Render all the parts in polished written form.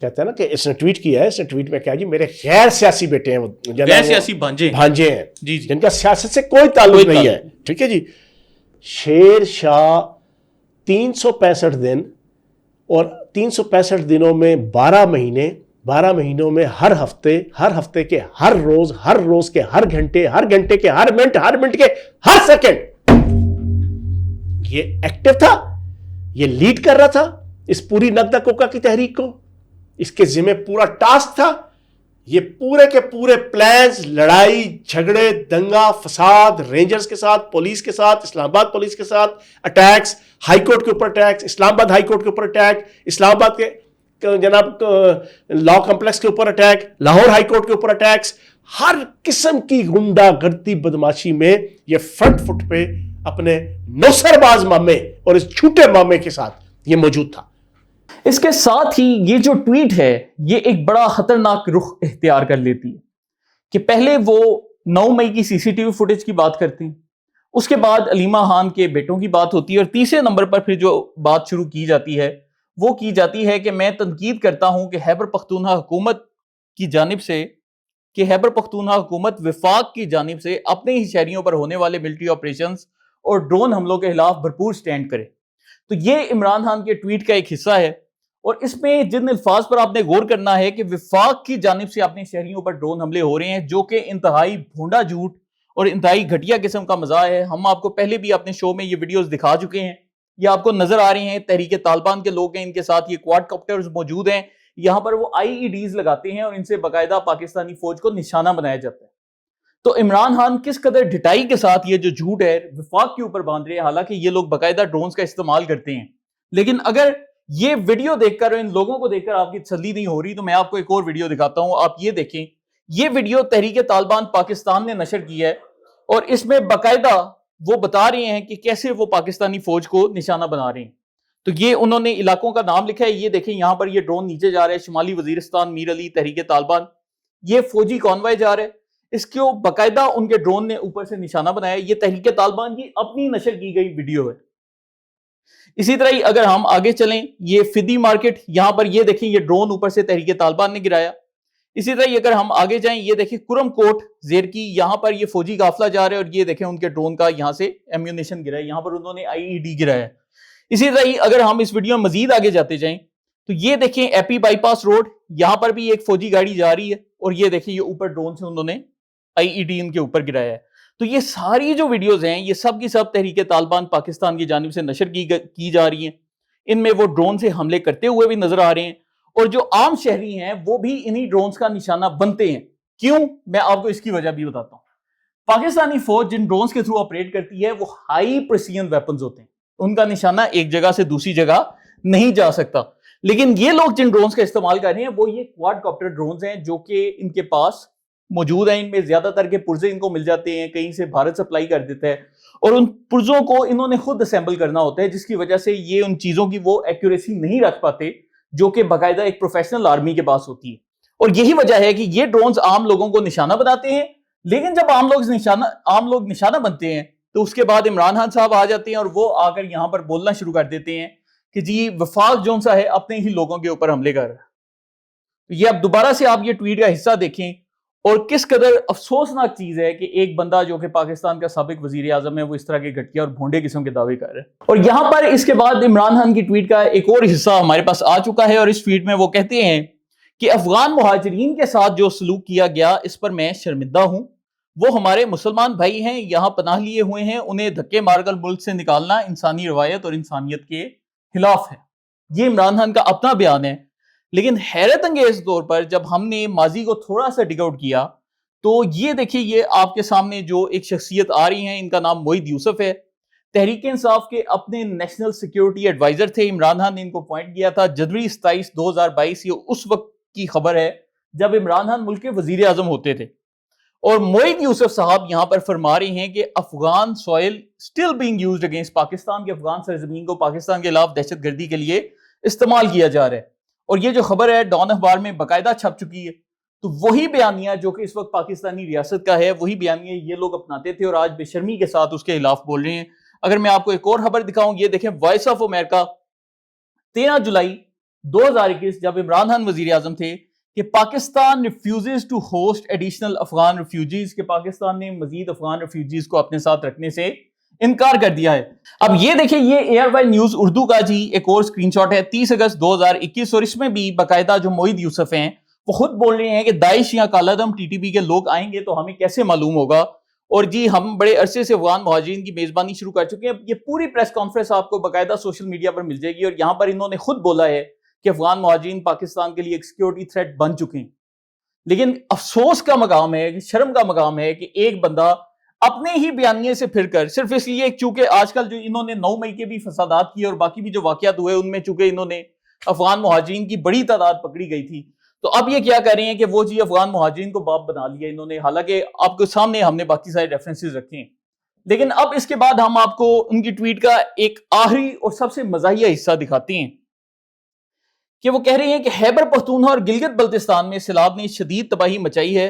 کہتے ہیں نا کہ اس نے ٹویٹ کیا ہے, اس نے ٹویٹ میں کیا جی میرے غیر سیاسی بیٹے ہیں, غیر سیاسی بھانجے ہیں جی جن کا سیاست سے کوئی تعلق نہیں ہے, ٹھیک ہے جی. شیر شاہ 365 دن اور 365 دنوں میں 12 مہینوں میں ہر ہفتے کے ہر روز کے ہر گھنٹے کے ہر منٹ کے ہر سیکنڈ یہ ایکٹیو تھا, یہ لیڈ کر رہا تھا اس پوری نقدہ کوکا کی تحریک کو. اس کے ذمہ پورا ٹاسک تھا. یہ پورے کے پورے پلانز, لڑائی جھگڑے, دنگا فساد, رینجرز کے ساتھ, پولیس کے ساتھ, اسلام آباد پولیس کے ساتھ, اٹیکس, ہائی کورٹ کے اوپر اٹیکس, اسلام آباد ہائی کورٹ کے اوپر اٹیک, اسلام آباد کے جناب لا کمپلیکس کے اوپر اٹیک, لاہور ہائی کورٹ کے اوپر اٹیکس, ہر قسم کی غنڈہ گردی بدماشی میں یہ فرنٹ فٹ پہ اپنے نوسر باز مامے اور اس جھوٹے مامے کے ساتھ یہ موجود تھا. اس کے ساتھ ہی یہ جو ٹویٹ ہے یہ ایک بڑا خطرناک رخ اختیار کر لیتی ہے کہ پہلے وہ 9 مئی کی سی سی ٹی وی فوٹیج کی بات کرتے ہیں, اس کے بعد علیمہ خان کے بیٹوں کی بات ہوتی ہے, اور تیسرے نمبر پر پھر جو بات شروع کی جاتی ہے وہ کی جاتی ہے کہ میں تنقید کرتا ہوں کہ خیبر پختونخوا حکومت کی جانب سے وفاق کی جانب سے اپنے ہی شہریوں پر ہونے والے ملٹری آپریشنز اور ڈرون حملوں کے خلاف بھرپور سٹینڈ کرے. تو یہ عمران خان کے ٹویٹ کا ایک حصہ ہے, اور اس میں جن الفاظ پر آپ نے غور کرنا ہے کہ وفاق کی جانب سے اپنے شہریوں پر ڈرون حملے ہو رہے ہیں, جو کہ انتہائی بھونڈا جھوٹ اور انتہائی گھٹیا قسم کا مزاح ہے. ہم آپ کو پہلے بھی اپنے شو میں یہ ویڈیوز دکھا چکے ہیں, یہ آپ کو نظر آ رہی ہیں. تحریک طالبان کے لوگ ہیں, ان کے ساتھ یہ کواد کاپٹرز موجود ہیں, یہاں پر وہ آئی ای ڈیز لگاتے ہیں اور ان سے باقاعدہ پاکستانی فوج کو نشانہ بنایا جاتا ہے. تو عمران خان کس قدر ڈھٹائی کے ساتھ یہ جو جھوٹ ہے وفاق کے اوپر باندھ رہے ہیں, حالانکہ یہ لوگ باقاعدہ ڈرونز کا استعمال کرتے ہیں. لیکن اگر یہ ویڈیو دیکھ کر ان لوگوں کو دیکھ کر آپ کی تسلی نہیں ہو رہی تو میں آپ کو ایک اور ویڈیو دکھاتا ہوں, آپ یہ دیکھیں. یہ ویڈیو تحریک طالبان پاکستان نے نشر کی ہے, اور اس میں باقاعدہ وہ بتا رہے ہیں کہ کیسے وہ پاکستانی فوج کو نشانہ بنا رہے ہیں. تو یہ انہوں نے علاقوں کا نام لکھا ہے, یہ دیکھیں یہاں پر یہ ڈرون نیچے جا رہا ہے, شمالی وزیرستان, میر علی, تحریک طالبان, یہ فوجی کانوائے جا رہا ہے, اس کو باقاعدہ ان کے ڈرون نے اوپر سے نشانہ بنایا. یہ تحریک طالبان کی اپنی نشر کی گئی ویڈیو ہے. اسی طرح ہی اگر ہم آگے چلیں, یہ فدی مارکیٹ, یہاں پر یہ دیکھیں یہ ڈرون اوپر سے تحریک طالبان نے گرایا. اسی طرح اگر ہم آگے جائیں, یہ دیکھیں کرم کوٹ زیرکی, یہاں پر یہ فوجی قافلہ جا رہا ہے, اور یہ دیکھیں ان کے ڈرون کا یہاں سے ایمیونیشن گرا ہے, یہاں پر انہوں نے آئی ای ڈی گرایا ہے. اسی طرح ہی اگر ہم اس ویڈیو میں مزید آگے جاتے جائیں تو یہ دیکھیں اے پی بائی پاس روڈ, یہاں پر بھی ایک فوجی گاڑی جا رہی ہے, اور یہ دیکھیں یہ اوپر ڈرون سے انہوں نے آئی ای ڈی ان کے اوپر گرایا ہے. تو یہ ساری جو ویڈیوز ہیں یہ سب کی سب تحریک طالبان پاکستان کی جانب سے نشر کی جا رہی ہیں. ان میں وہ ڈرون سے حملے کرتے ہوئے بھی نظر آ رہے ہیں, اور جو عام شہری ہیں وہ بھی انہی ڈرونز کا نشانہ بنتے ہیں. کیوں؟ میں آپ کو اس کی وجہ بھی بتاتا ہوں. پاکستانی فوج جن ڈرونز کے تھرو آپریٹ کرتی ہے وہ ہائی پریسیژن ویپنز ہوتے ہیں, ان کا نشانہ ایک جگہ سے دوسری جگہ نہیں جا سکتا. لیکن یہ لوگ جن ڈرونز کا استعمال کر رہے ہیں وہ یہ کواد کاپٹر ڈرونز ہیں جو کہ ان کے پاس موجود ہیں. ان میں زیادہ تر کے پرزے ان کو مل جاتے ہیں, کہیں سے بھارت سپلائی کر دیتا ہے, اور ان پرزوں کو انہوں نے خود اسمبل کرنا ہوتا ہے, جس کی وجہ سے یہ ان چیزوں کی وہ ایکوریسی نہیں رکھ پاتے جو کہ باقاعدہ ایک پروفیشنل آرمی کے پاس ہوتی ہے. اور یہی وجہ ہے کہ یہ ڈرونز عام لوگوں کو نشانہ بناتے ہیں, لیکن جب عام لوگ نشانہ بنتے ہیں تو اس کے بعد عمران خان صاحب آ جاتے ہیں اور وہ آ کر یہاں پر بولنا شروع کر دیتے ہیں کہ جی وفاق جون سا ہے اپنے ہی لوگوں کے اوپر حملے کر رہا ہے. یہ اب دوبارہ سے آپ یہ ٹویٹ کا حصہ دیکھیں, اور کس قدر افسوسناک چیز ہے کہ ایک بندہ جو کہ پاکستان کا سابق وزیر اعظم ہے وہ اس طرح کے گھٹیا اور بھونڈے قسم کے دعوے کر رہا ہے. اور یہاں پر اس کے بعد عمران خان کی ٹویٹ کا ایک اور حصہ ہمارے پاس آ چکا ہے, اور اس ٹویٹ میں وہ کہتے ہیں کہ افغان مہاجرین کے ساتھ جو سلوک کیا گیا اس پر میں شرمندہ ہوں. وہ ہمارے مسلمان بھائی ہیں, یہاں پناہ لیے ہوئے ہیں, انہیں دھکے مار کر ملک سے نکالنا انسانی روایت اور انسانیت کے خلاف ہے. یہ عمران خان کا اپنا بیان ہے. لیکن حیرت انگیز طور پر جب ہم نے ماضی کو تھوڑا سا ڈگ آؤٹ کیا تو یہ دیکھیں یہ آپ کے سامنے جو ایک شخصیت آ رہی ہیں, ان کا نام موحد یوسف ہے. تحریک انصاف کے اپنے نیشنل سیکیورٹی ایڈوائزر تھے. عمران خان نے ان کو اپوائنٹ کیا تھا جنوری 27 2022. یہ اس وقت کی خبر ہے جب عمران خان ملک کے وزیر اعظم ہوتے تھے. اور موحد یوسف صاحب یہاں پر فرما رہے ہیں کہ Afghan soil still being used against Pakistan, کے افغان سرزمین کو پاکستان کے خلاف دہشت گردی کے لیے استعمال کیا جا رہا ہے. اور یہ جو خبر ہے ڈان اخبار میں باقاعدہ چھپ چکی ہے. تو وہی بیانیہ جو کہ اس وقت پاکستانی ریاست کا ہے, وہی بیانیہ یہ لوگ اپناتے تھے اور آج بے شرمی کے ساتھ اس کے خلاف بول رہے ہیں. اگر میں آپ کو ایک اور خبر دکھاؤں, یہ دیکھیں وائس آف امریکہ 13 جولائی 2021 جب عمران خان وزیر اعظم تھے کہ Pakistan refuses to host additional Afghan refugees, کہ پاکستان نے مزید افغان ریفیوجیز کو اپنے ساتھ رکھنے سے انکار کر دیا ہے۔ اب یہ دیکھیں، یہ ARY نیوز اردو کا جی ایک اور سکرین شاٹ ہے 30 اگست 2021، اور اس میں بھی باقاعدہ جو موحد یوسف ہیں وہ خود بول رہے ہیں کہ داعش یا کالعدم TTP کے لوگ آئیں گے تو ہمیں کیسے معلوم ہوگا، اور جی ہم بڑے عرصے سے افغان مہاجرین کی میزبانی شروع کر چکے ہیں۔ یہ پوری پریس کانفرنس آپ کو باقاعدہ سوشل میڈیا پر مل جائے گی، اور یہاں پر انہوں نے خود بولا ہے کہ افغان مہاجرین پاکستان کے لیے ایک سیکیورٹی تھریٹ بن چکے ہیں۔ لیکن افسوس کا مقام ہے، شرم کا مقام ہے کہ ایک بندہ اپنے ہی بیانیے سے پھر کر صرف اس لیے چونکہ آج کل جو انہوں نے 9 مئی کے بھی فسادات کیے اور باقی بھی جو واقعات ہوئے ان میں چونکہ انہوں نے افغان مہاجرین کی بڑی تعداد پکڑی گئی تھی، تو اب یہ کیا کر رہے ہیں کہ وہ جی افغان مہاجرین کو باپ بنا لیا انہوں نے، حالانکہ آپ کے سامنے ہم نے باقی سارے ریفرنسز رکھے ہیں۔ لیکن اب اس کے بعد ہم آپ کو ان کی ٹویٹ کا ایک آخری اور سب سے مزاحیہ حصہ دکھاتے ہیں کہ وہ کہہ رہے ہیں کہ خیبر پختونخوا اور گلگت بلتستان میں سیلاب نے شدید تباہی مچائی ہے،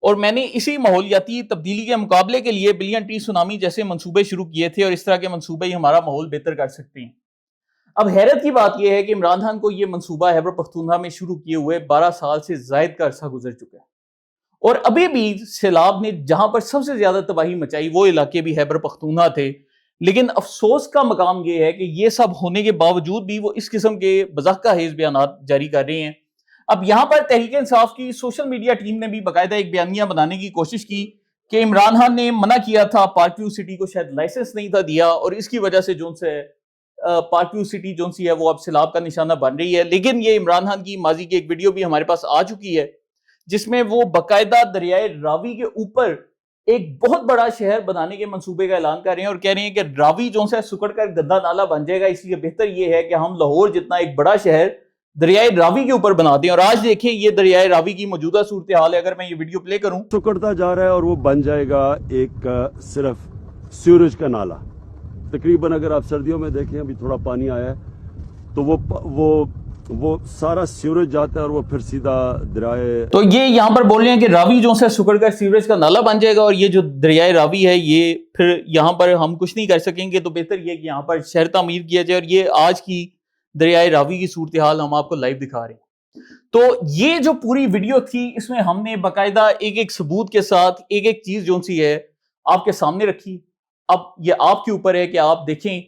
اور میں نے اسی ماحولیاتی تبدیلی کے مقابلے کے لیے بلین ٹری سونامی جیسے منصوبے شروع کیے تھے، اور اس طرح کے منصوبے ہی ہمارا ماحول بہتر کر سکتے ہیں۔ اب حیرت کی بات یہ ہے کہ عمران خان کو یہ منصوبہ خیبر پختونخوا میں شروع کیے ہوئے 12 سال سے زائد کا عرصہ گزر چکا ہے، اور ابھی بھی سیلاب نے جہاں پر سب سے زیادہ تباہی مچائی وہ علاقے بھی خیبر پختونخوا تھے۔ لیکن افسوس کا مقام یہ ہے کہ یہ سب ہونے کے باوجود بھی وہ اس قسم کے بضحکہ خیز بیانات جاری کر رہے ہیں۔ اب یہاں پر تحریک انصاف کی سوشل میڈیا ٹیم نے بھی باقاعدہ ایک بیانیہ بنانے کی کوشش کی کہ عمران خان نے منع کیا تھا، پارک ویو سٹی کو شاید لائسنس نہیں تھا دیا، اور اس کی وجہ سے جون سے پارک ویو سٹی جون سی ہے وہ اب سیلاب کا نشانہ بن رہی ہے۔ لیکن یہ عمران خان کی ماضی کی ایک ویڈیو بھی ہمارے پاس آ چکی ہے جس میں وہ باقاعدہ دریائے راوی کے اوپر ایک بہت بڑا شہر بنانے کے منصوبے کا اعلان کر رہے ہیں، اور کہہ رہے ہیں کہ راوی جو سے سکڑ کر گندا نالا بن جائے گا، اس لیے بہتر یہ ہے کہ ہم لاہور جتنا ایک بڑا شہر دریائے راوی کے اوپر بنا دیں۔ اور آج دیکھیں یہ دریائے راوی کی موجودہ صورتحال ہے، اگر میں یہ ویڈیو پلے کروں سکڑتا جا رہا ہے اور وہ بن جائے گا ایک صرف سیوریج کا نالا۔ تقریباً اگر آپ سردیوں میں دیکھیں ابھی تھوڑا پانی آیا ہے تو وہ سارا سیوریج جاتا ہے اور وہ پھر سیدھا دریائے، تو یہ یہاں پر بول رہے ہیں کہ راوی جو سے سکڑ کر سیوریج کا نالا بن جائے گا، اور یہ جو دریائے راوی ہے یہ پھر یہاں پر ہم کچھ نہیں کر سکیں گے، تو بہتر یہ کہ یہاں پر شہر تعمیر کیا جائے۔ اور یہ آج کی دریائے راوی کی صورتحال ہم آپ کو لائیو دکھا رہے ہیں۔ تو یہ جو پوری ویڈیو تھی اس میں ہم نے باقاعدہ ایک ایک ثبوت کے ساتھ ایک ایک چیز جو سی ہے آپ کے سامنے رکھی۔ اب یہ آپ کے اوپر ہے کہ آپ دیکھیں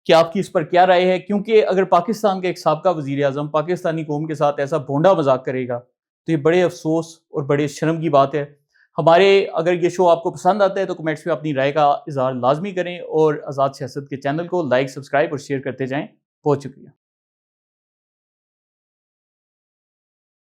کہ آپ کی اس پر کیا رائے ہے، کیونکہ اگر پاکستان کے ایک سابقہ وزیر اعظم پاکستانی قوم کے ساتھ ایسا بھونڈا مذاق کرے گا تو یہ بڑے افسوس اور بڑے شرم کی بات ہے۔ اگر یہ شو آپ کو پسند آتا ہے تو کمنٹس میں اپنی رائے کا اظہار لازمی کریں، اور آزاد سیاست کے چینل کو لائک، سبسکرائب اور شیئر کرتے جائیں۔ بہت شکریہ۔